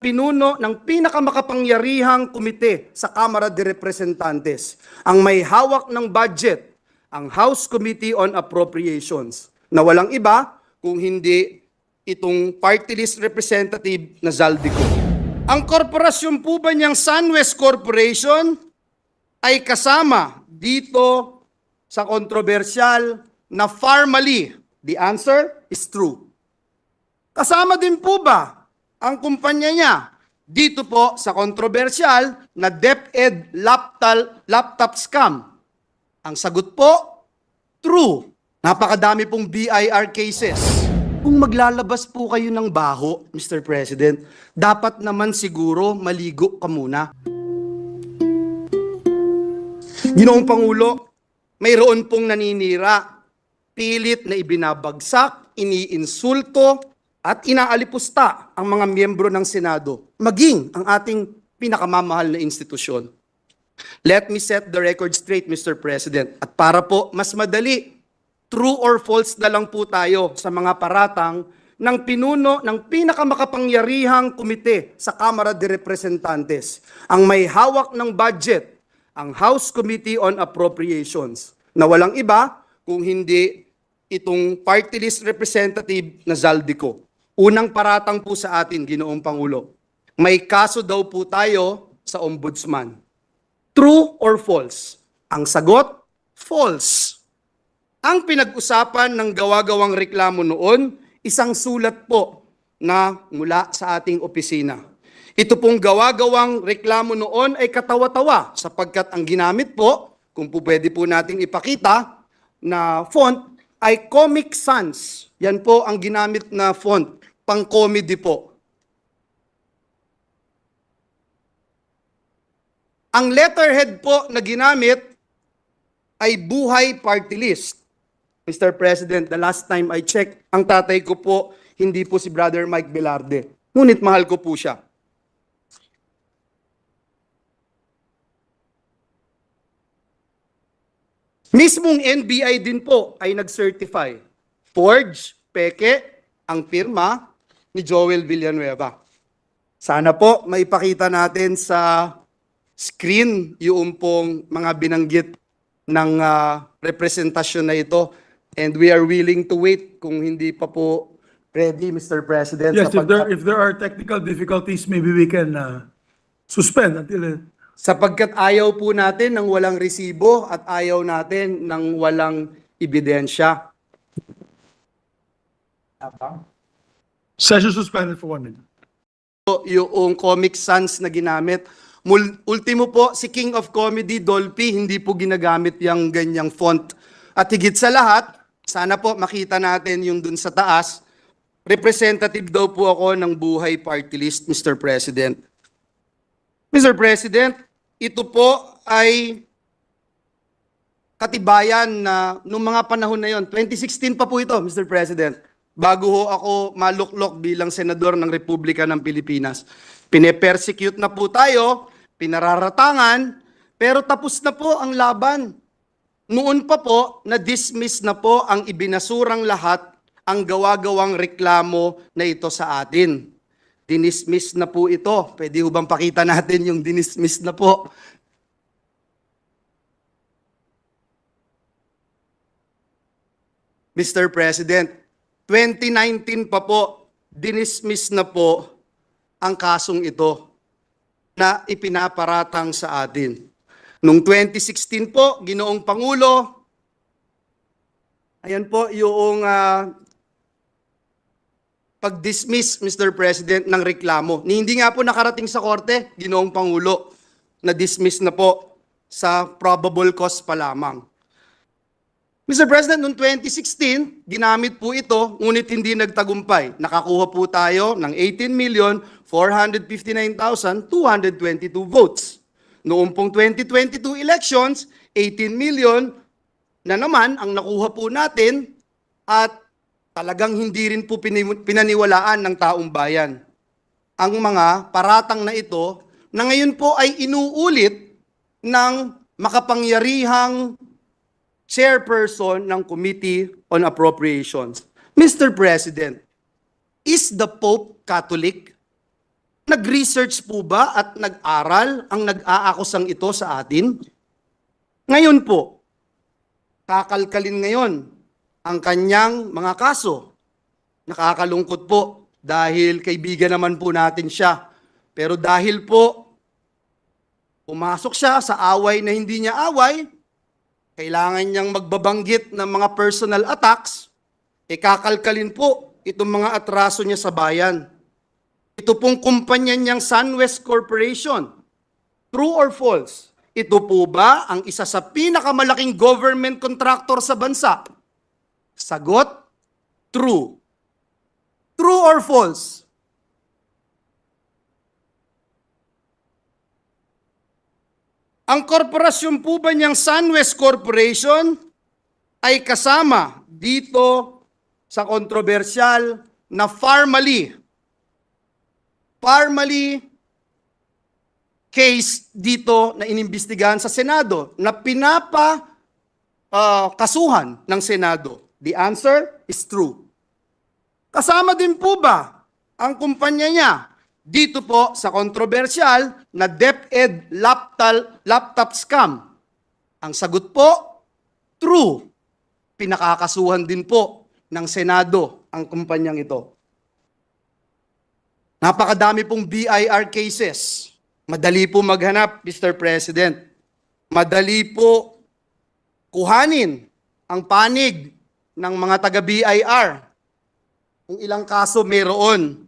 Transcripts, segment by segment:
pinuno ng pinakamakapangyarihang komite sa Kamara de Representantes. Ang may hawak ng budget, ang House Committee on Appropriations, na walang iba kung hindi itong party list representative na Zaldico. Ang korporasyon po ba niyang SunWest Corporation ay kasama dito sa kontrobersyal na Pharmally? The answer is true. Kasama din po ba ang kumpanya niya dito po sa kontrobersyal na DepEd laptop scam? Ang sagot po, true. Napakadami pong BIR cases. Kung maglalabas po kayo ng baho, Mr. President, dapat naman siguro maligo ka muna. Ginoong Pangulo, mayroon pong naninira, pilit na ibinabagsak, iniinsulto, at inaalipusta ang mga miyembro ng Senado, maging ang ating pinakamamahal na institusyon. Let me set the record straight, Mr. President. At para po mas madali, true or false na lang po tayo sa mga paratang ng pinuno ng pinakamakapangyarihang komite sa Kamara de Representantes, ang may hawak ng budget, ang House Committee on Appropriations, na walang iba kung hindi itong party list representative na Zaldico. Unang paratang po sa atin, Ginoong Pangulo, may kaso daw po tayo sa Ombudsman. True or false? Ang sagot, false. Ang pinag-usapan ng gawa-gawang reklamo noon, isang sulat po na mula sa ating opisina. Ito pong gawa-gawang reklamo noon ay katawa-tawa sapagkat ang ginamit po, kung po pwede po nating ipakita, na font ay Comic Sans. Yan po ang ginamit na font, pang-comedy po. Ang letterhead po na ginamit ay Buhay Party List. Mr. President, the last time I checked, ang tatay ko po, hindi po si Brother Mike Velarde. Ngunit mahal ko po siya. Mismong NBI din po ay nag-certify. Forge, peke, ang pirma ni Joel Villanueva. Sana po maipakita natin sa screen yung pong mga binanggit ng representasyon na ito. And we are willing to wait kung hindi pa po ready, Mr. President. Yes, if there are technical difficulties, maybe we can suspend until... Sapagkat ayaw po natin ng walang resibo at ayaw natin ng walang ebidensya. Session suspended for 1 minute. Yung Comic Sans na ginamit. Ultimo po, si King of Comedy, Dolphy, hindi po ginagamit yung ganyang font. At higit sa lahat, sana po makita natin yung dun sa taas, representative daw po ako ng Buhay Party List, Mr. President. Mr. President, ito po ay katibayan na noong mga panahon na yon, 2016 pa po ito, Mr. President, bago ho ako maluklok bilang senador ng Republika ng Pilipinas. Pine-persecute na po tayo, pinararatangan, pero tapos na po ang laban. Noon pa po, na-dismiss na po ang ibinasurang lahat ang gawa-gawang reklamo na ito sa atin. Dinismiss na po ito. Pwede ho bang pakita natin yung dinismiss na po? Mr. President, 2019 pa po, dinismiss na po ang kasong ito na ipinaparatang sa atin. Noong 2016 po, Ginoong Pangulo, ayan po yung pag-dismiss, Mr. President, ng reklamo. Hindi nga po nakarating sa korte, Ginoong Pangulo, na-dismiss na po sa probable cause pa lamang. Mr. President, noong 2016, ginamit po ito, ngunit hindi nagtagumpay. Nakakuha po tayo ng 18,459,222 votes. Noong pong 2022 elections, 18 million na naman ang nakuha po natin at talagang hindi rin po pinaniwalaan ng taong bayan. Ang mga paratang na ito na ngayon po ay inuulit ng makapangyarihang chairperson ng Committee on Appropriations. Mr. President, is the Pope Catholic? Nag-research po ba at nag-aral ang nag-aakusang ito sa atin? Ngayon po, kakalkalin ngayon ang kanyang mga kaso. Nakakalungkot po dahil kaibigan naman po natin siya. Pero dahil po pumasok siya sa away na hindi niya away, kailangan niyang magbabanggit ng mga personal attacks, kakalkalin po itong mga atraso niya sa bayan. Ito pong kumpanya niyang SunWest Corporation. True or false? Ito po ba ang isa sa pinakamalaking government contractor sa bansa? Sagot, true. True or false? Ang korporasyon po ba niyang SunWest Corporation ay kasama dito sa kontrobersyal na Farmally case dito na inimbestigahan sa Senado na kasuhan ng Senado? The answer is true. Kasama din po ba ang kumpanya niya dito po sa kontrobersyal na DepEd laptop scam? Ang sagot po, true. Pinakakasuhan din po ng Senado ang kumpanyang ito. Napakadami pong BIR cases. Madali po maghanap, Mr. President. Madali po kuhanin ang panig ng mga taga-BIR. Kung ilang kaso mayroon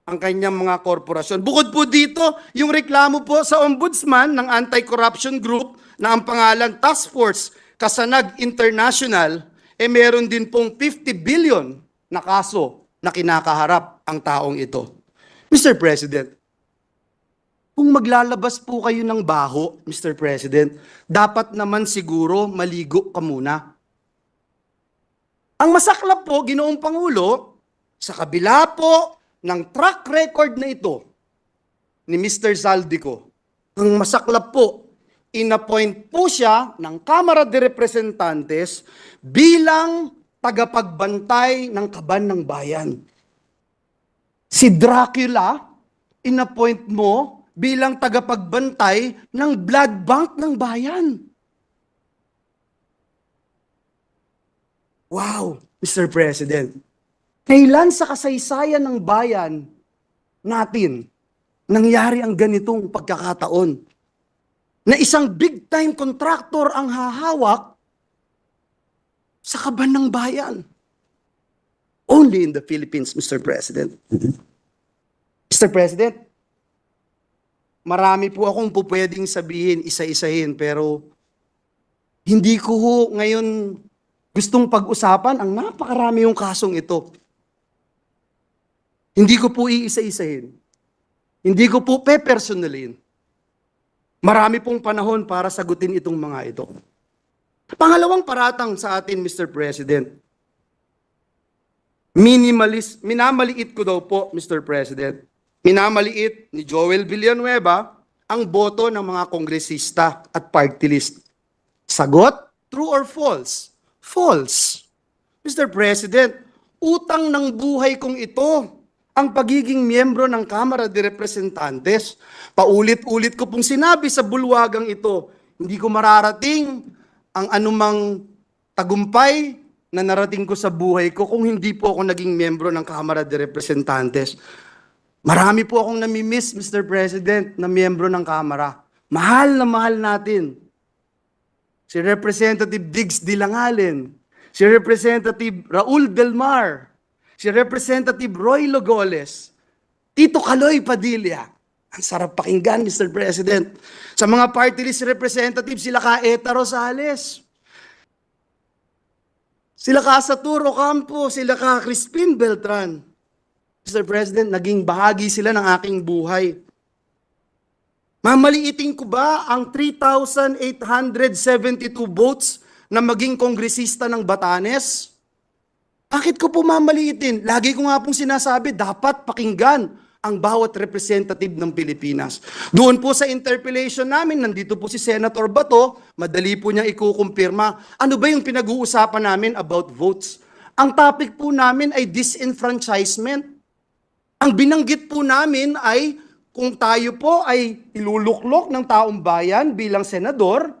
ang kanyang mga korporasyon. Bukod po dito, yung reklamo po sa ombudsman ng anti-corruption group na ang pangalan Task Force Kasanag International, meron din pong 50 billion na kaso na kinakaharap ang taong ito. Mr. President, kung maglalabas po kayo ng baho, Mr. President, dapat naman siguro maligo ka muna. Ang masaklap po, Ginoong Pangulo, sa kabila po ng track record na ito ni Mr. Zaldico, ang masaklap po, inappoint po siya ng Kamara de Representantes bilang tagapagbantay ng kaban ng bayan. Si Dracula, inappoint mo bilang tagapagbantay ng blood bank ng bayan. Wow, Mr. President. Kailan sa kasaysayan ng bayan natin nangyari ang ganitong pagkakataon? Na isang big-time contractor ang hahawak sa kaban ng bayan. Only in the Philippines, Mr. President. Mr. President, marami po akong pwedeng sabihin, isa-isahin, pero hindi ko ho ngayon gustong pag-usapan ang napakarami yung kasong ito. Hindi ko po iisa-isahin. Hindi ko po pe-personalin. Marami pong panahon para sagutin itong mga ito. Pangalawang paratang sa atin, Mr. President. Minamaliit ko daw po, Mr. President. Minamaliit ni Joel Villanueva ang boto ng mga kongresista at party list. Sagot, true or false? False. Mr. President, utang ng buhay kong ito ang pagiging miyembro ng Kamara de Representantes. Paulit-ulit ko pong sinabi sa bulwagang ito, hindi ko mararating ang anumang tagumpay na narating ko sa buhay ko kung hindi po ako naging miyembro ng Kamara de Representantes. Marami po akong namimiss, Mr. President, na miyembro ng Kamara. Mahal na mahal natin. Si Representative Diggs Dilangalen, si Representative Raul Del Mar, si Representative Roy Logoles, Tito Kaloy Padilla. Ang sarap pakinggan, Mr. President. Sa mga party list representatives, sila ka Eta Rosales, sila ka Saturo Campo, sila ka Crispin Beltran. Mr. President, naging bahagi sila ng aking buhay. Mamaliitin ko ba ang 3,872 votes na maging kongresista ng Batanes? Bakit ko po mamaliitin? Lagi ko nga pong sinasabi, dapat pakinggan ang bawat representative ng Pilipinas. Doon po sa interpellation namin, nandito po si Senator Bato, madali po niyang ikukumpirma. Ano ba yung pinag-uusapan namin about votes? Ang topic po namin ay disenfranchisement. Ang binanggit po namin ay kung tayo po ay iluluklok ng taong bayan bilang senador,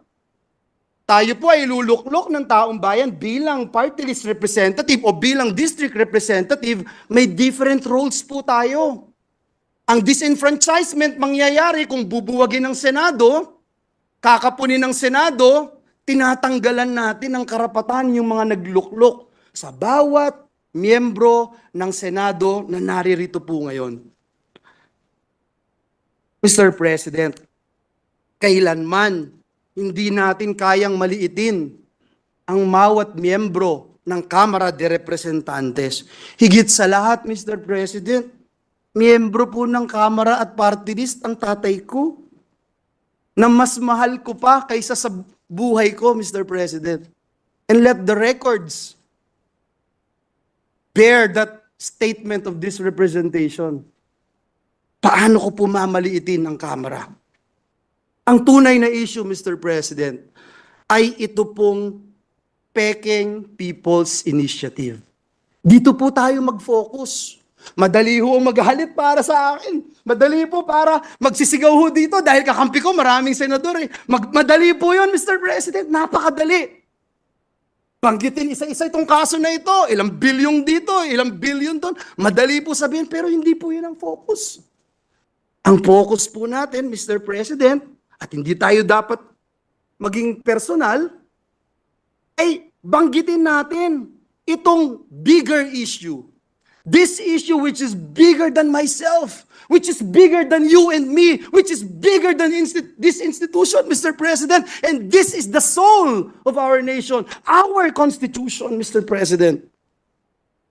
tayo po ay iluluklok ng taong bayan bilang party list representative o bilang district representative, may different roles po tayo. Ang disenfranchisement mangyayari kung bubuwagin ng Senado, kakapunin ng Senado, tinatanggalan natin ang karapatan yung mga nagluklok sa bawat miyembro ng Senado na naririto po ngayon. Mr. President, kailanman hindi natin kayang maliitin ang bawat miyembro ng Kamara de Representantes. Higit sa lahat, Mr. President, miyembro po ng Kamara at party list ang tatay ko na mas mahal ko pa kaysa sa buhay ko, Mr. President. And let the records bear that statement of this representation. Paano ko po mamaliitin ang Kamara? Ang tunay na issue, Mr. President, ay ito pong Peking People's Initiative. Dito po tayo mag-focus. Madali ho maghalit para sa akin. Madali po para magsisigaw ho dito dahil kakampi ko maraming senador eh. Madali po yun, Mr. President. Napakadali. Banggitin isa-isa itong kaso na ito. Ilang bilyong dito, ilang bilyon doon. Madali po sabihin, pero hindi po yun ang focus. Ang focus po natin, Mr. President, at hindi tayo dapat maging personal, ay banggitin natin itong bigger issue. This issue which is bigger than myself, which is bigger than you and me, which is bigger than this institution, Mr. President, and this is the soul of our nation, our Constitution, Mr. President.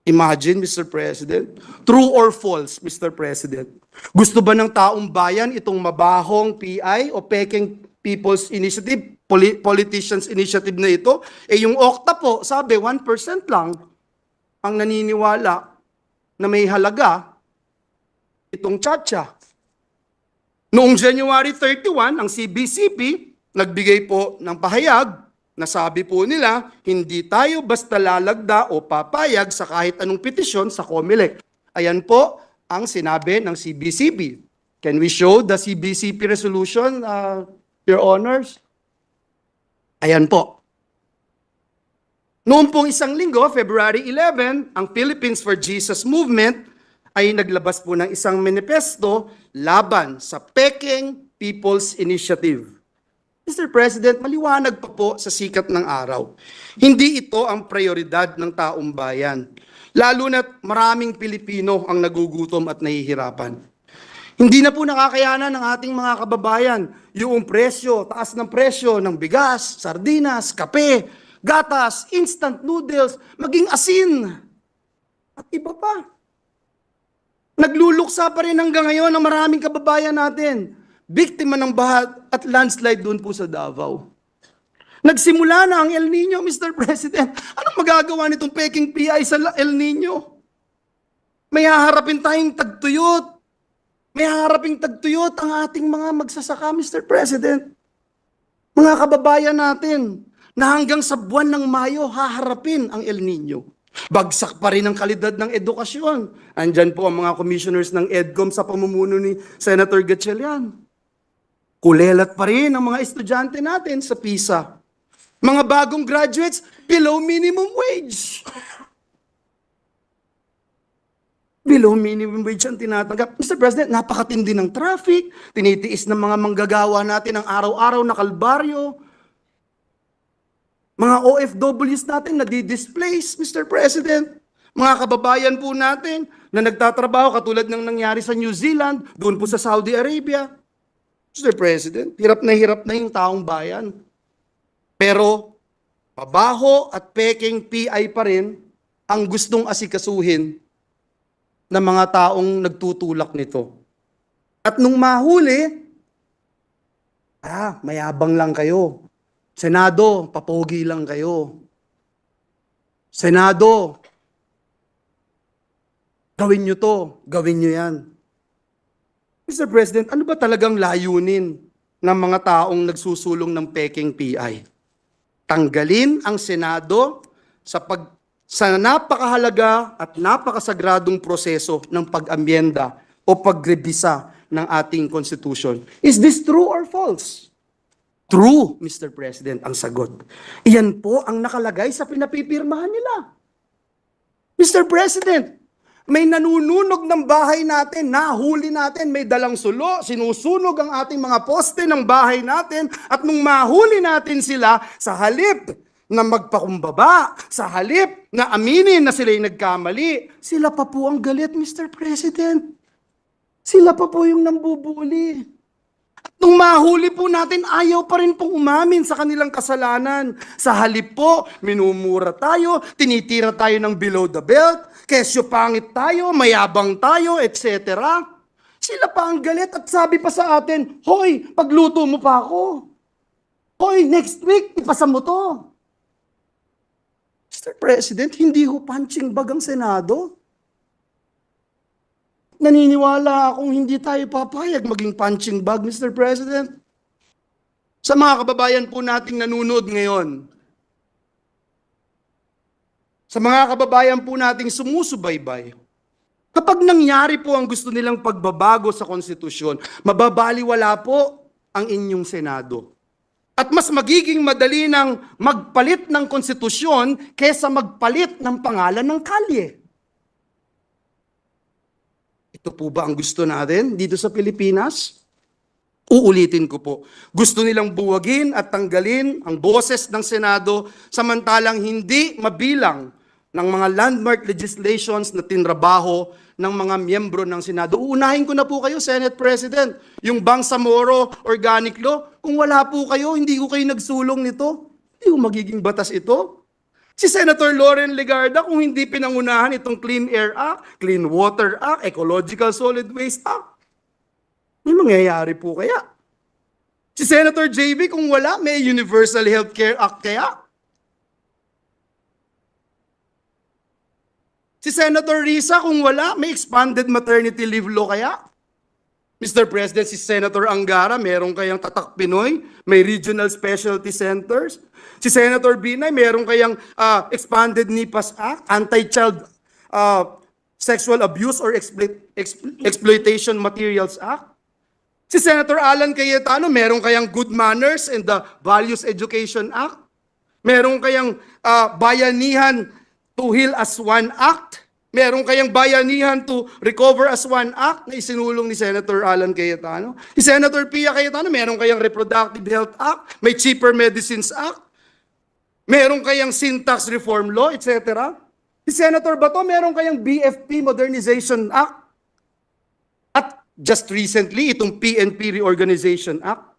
Imagine, Mr. President, true or false, Mr. President? Gusto ba ng taong bayan itong mabahong PI o Peking People's Initiative, Politicians Initiative na ito? Eh yung OCTA po, sabi 1% lang ang naniniwala na may halaga itong tsa-tsa. Noong January 31, ang CBCP nagbigay po ng pahayag na sabi po nila, hindi tayo basta lalagda o papayag sa kahit anong petisyon sa COMELEC. Ayan po ang sinabi ng CBCP. Can we show the CBCP resolution, Your Honors? Ayan po. Noong pong isang linggo, February 11, ang Philippines for Jesus Movement ay naglabas po ng isang manifesto laban sa Peking People's Initiative. Mr. President, maliwanag pa po sa sikat ng araw. Hindi ito ang prioridad ng taong bayan. Lalo na't maraming Pilipino ang nagugutom at nahihirapan. Hindi na po nakakayanan ng ating mga kababayan yung presyo, taas ng presyo ng bigas, sardinas, kape, gatas, instant noodles, maging asin, at iba pa. Nagluluksa pa rin hanggang ngayon ang maraming kababayan natin. Biktima ng baha at landslide doon po sa Davao. Nagsimula na ang El Nino, Mr. President. Anong magagawa nitong Peking PI sa El Nino? May haharapin tayong tagtuyot. May haharaping tagtuyot ang ating mga magsasaka, Mr. President. Mga kababayan natin na hanggang sa buwan ng Mayo haharapin ang El Nino. Bagsak pa rin ang kalidad ng edukasyon. Andyan po ang mga commissioners ng EDCOM sa pamumuno ni Senator Gatchalian. Kulelat pa rin ang mga estudyante natin sa PISA. Mga bagong graduates, below minimum wage. Below minimum wage ang tinatanggap. Mr. President, napakatindi ng traffic, tinitiis ng mga manggagawa natin ang araw-araw na kalbaryo. Mga OFWs natin na di-displace, Mr. President. Mga kababayan po natin na nagtatrabaho katulad ng nangyari sa New Zealand, doon po sa Saudi Arabia. Mr. President, hirap na yung taong bayan. Pero, pabaho at Peking PI pa rin ang gustong asikasuhin ng mga taong nagtutulak nito. At nung mahuli, mayabang lang kayo. Senado, papogi lang kayo. Senado, gawin nyo to, gawin nyo yan. Mr. President, ano ba talagang layunin ng mga taong nagsusulong ng Peking PI? Tanggalin ang Senado sa napakahalaga at napakasagradong proseso ng pag-amyenda o pagrebisa ng ating Constitution. Is this true or false? True, Mr. President, ang sagot. Iyan po ang nakalagay sa pinapipirmahan nila. Mr. President, may nanununog ng bahay natin, nahuli natin, may dalang sulo, sinusunog ang ating mga poste ng bahay natin, at nung mahuli natin sila, sa halip na magpakumbaba, sa halip na aminin na sila'y nagkamali, sila pa po ang galit, Mr. President. Sila pa po yung nambubuli. At nung mahuli po natin, ayaw pa rin pong umamin sa kanilang kasalanan. Sa halip po, minumura tayo, tinitira tayo ng below the belt, kesyo pangit tayo, mayabang tayo, etc. Sila pa ang galit at sabi pa sa atin, hoy, pagluto mo pa ako. Hoy, next week, ipasa mo to. Mr. President, hindi ho punching bag ang Senado. Naniniwala akong hindi tayo papayag maging punching bag, Mr. President. Sa mga kababayan po nating nanonood ngayon, sa mga kababayan po nating sumusubaybay, kapag nangyari po ang gusto nilang pagbabago sa konstitusyon, mababaliwala po ang inyong Senado. At mas magiging madali ng magpalit ng konstitusyon kesa magpalit ng pangalan ng kalye. Ito po ba ang gusto natin dito sa Pilipinas? Uulitin ko po. Gusto nilang buwagin at tanggalin ang boses ng Senado samantalang hindi mabilang ng mga landmark legislations na tinrabaho ng mga miyembro ng Senado. Uunahin ko na po kayo, Senate President, yung Bangsamoro Organic Law. Kung wala po kayo, hindi ko kayo nagsulong nito. Hindi ko magiging batas ito. Si Senator Loren Legarda, kung hindi pinangunahan itong Clean Air Act, Clean Water Act, Ecological Solid Waste Act, may mangyayari po kaya? Si Senator JB, kung wala, may Universal Healthcare Act kaya? Si Senator Risa, kung wala, may expanded maternity leave law kaya? Mr. President, si Senator Angara, meron kayang Tatak Pinoy, may regional specialty centers. Si Senator Binay, meron kayang expanded NIPAS Act, Anti-Child Sexual Abuse or Exploitation Materials Act. Si Senator Alan Cayetano, meron kayang Good Manners and the Values Education Act. Meron kayang Bayanihan to Heal as One Act. Meron kayang Bayanihan to Recover as One Act na isinulong ni Senator Alan Cayetano. Si Senator Pia Cayetano, meron kayang Reproductive Health Act, may Cheaper Medicines Act, meron kayang Sin Tax Reform Law, etc. Si Senator Bato, meron kayang BFP Modernization Act. At just recently, itong PNP Reorganization Act.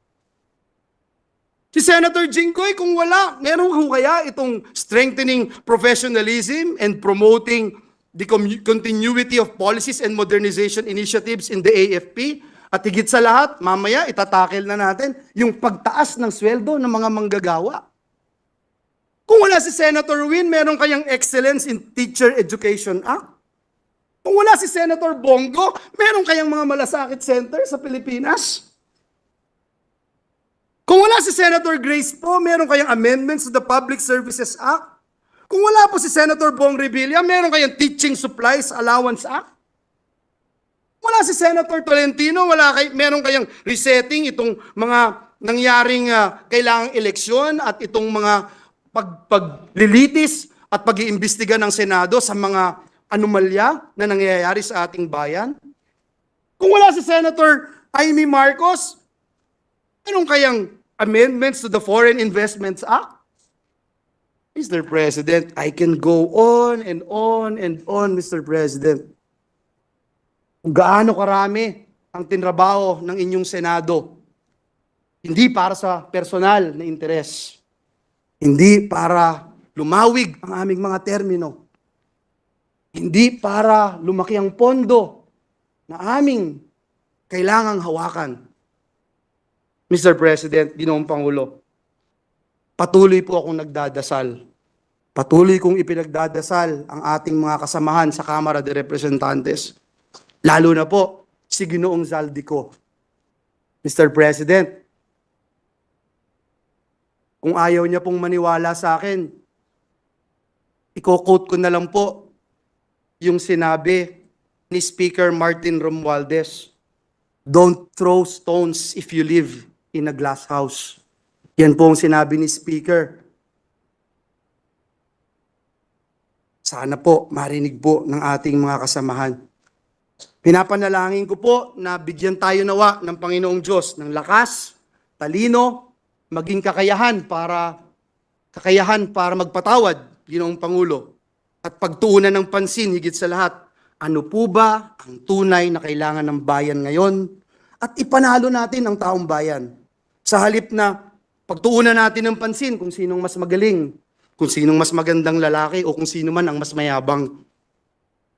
Si Senator Jinggoy, kung wala, meron ho kaya itong Strengthening Professionalism and Promoting the Continuity of Policies and Modernization Initiatives in the AFP. At higit sa lahat, mamaya itatakel na natin yung pagtaas ng sweldo ng mga manggagawa. Kung wala si Senator Win, meron kayang Excellence in Teacher Education Act. Kung wala si Senator Bongo, meron kayang mga malasakit center sa Pilipinas. Kung wala si Senator Grace po, meron kayang amendments to the Public Services Act. Kung wala po si Senator Bong Revilla, meron kayang Teaching Supplies Allowance Act. Kung wala si Senator Tolentino, meron kayang resetting itong mga nangyaring kailangang eleksyon at itong mga paglilitis at pag-iimbestiga ng Senado sa mga anomalya na nangyayari sa ating bayan. Kung wala si Senator Amy Marcos, meron kayang amendments to the Foreign Investments Act? Mr. President, I can go on and on and on, Mr. President. Kung gaano karami ang tinrabaho ng inyong Senado, hindi para sa personal na interes, hindi para lumawig ang aming mga termino, hindi para lumaki ang pondo na aming kailangang hawakan. Mr. President, Ginoong Pangulo, patuloy po akong nagdadasal. Patuloy kong ipinagdadasal ang ating mga kasamahan sa Kamara de Representantes. Lalo na po si Ginoong Zaldico. Mr. President, kung ayaw niya pong maniwala sa akin, i-quote ko na lang po yung sinabi ni Speaker Martin Romualdez. Don't throw stones if you live in a glass house. Yan po ang sinabi ni Speaker. Sana po marinig po ng ating mga kasamahan. Pinapanalangin ko po na bigyan tayo nawa ng Panginoong Diyos ng lakas, talino, maging kakayahan para magpatawad, Ginoong Pangulo, at pagtuunan ng pansin higit sa lahat. Ano po ba ang tunay na kailangan ng bayan ngayon? At ipanalo natin ang taong bayan. Sa halip na pagtuunan natin ng pansin kung sinong mas magaling, kung sinong mas magandang lalaki o kung sino man ang mas mayabang.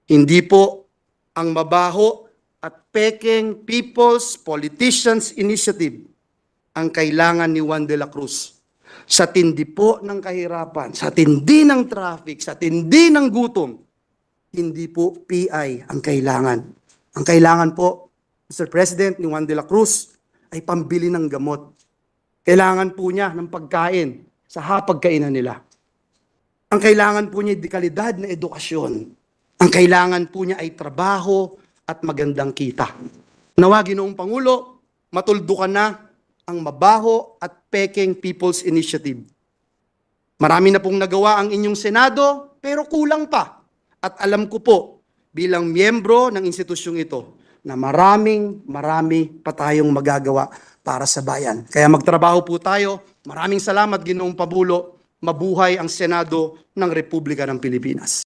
Hindi po ang mabaho at pekeng People's Politicians Initiative ang kailangan ni Juan de la Cruz. Sa tindi po ng kahirapan, sa tindi ng traffic, sa tindi ng gutom, hindi po PI ang kailangan. Ang kailangan po, Mr. President, ni Juan de la Cruz ay pambili ng gamot. Kailangan po niya ng pagkain sa hapagkainan nila. Ang kailangan po niya ay dekalidad na edukasyon. Ang kailangan po niya ay trabaho at magandang kita. Nawa, Ginoong Pangulo, matuldukan na ang mabaho at pekeng People's Initiative. Marami na pong nagawa ang inyong Senado, pero kulang pa. At alam ko po, bilang miyembro ng institusyong ito, na marami pa tayong magagawa para sa bayan. Kaya magtrabaho po tayo. Maraming salamat, Ginoong Pangulo. Mabuhay ang Senado ng Republika ng Pilipinas.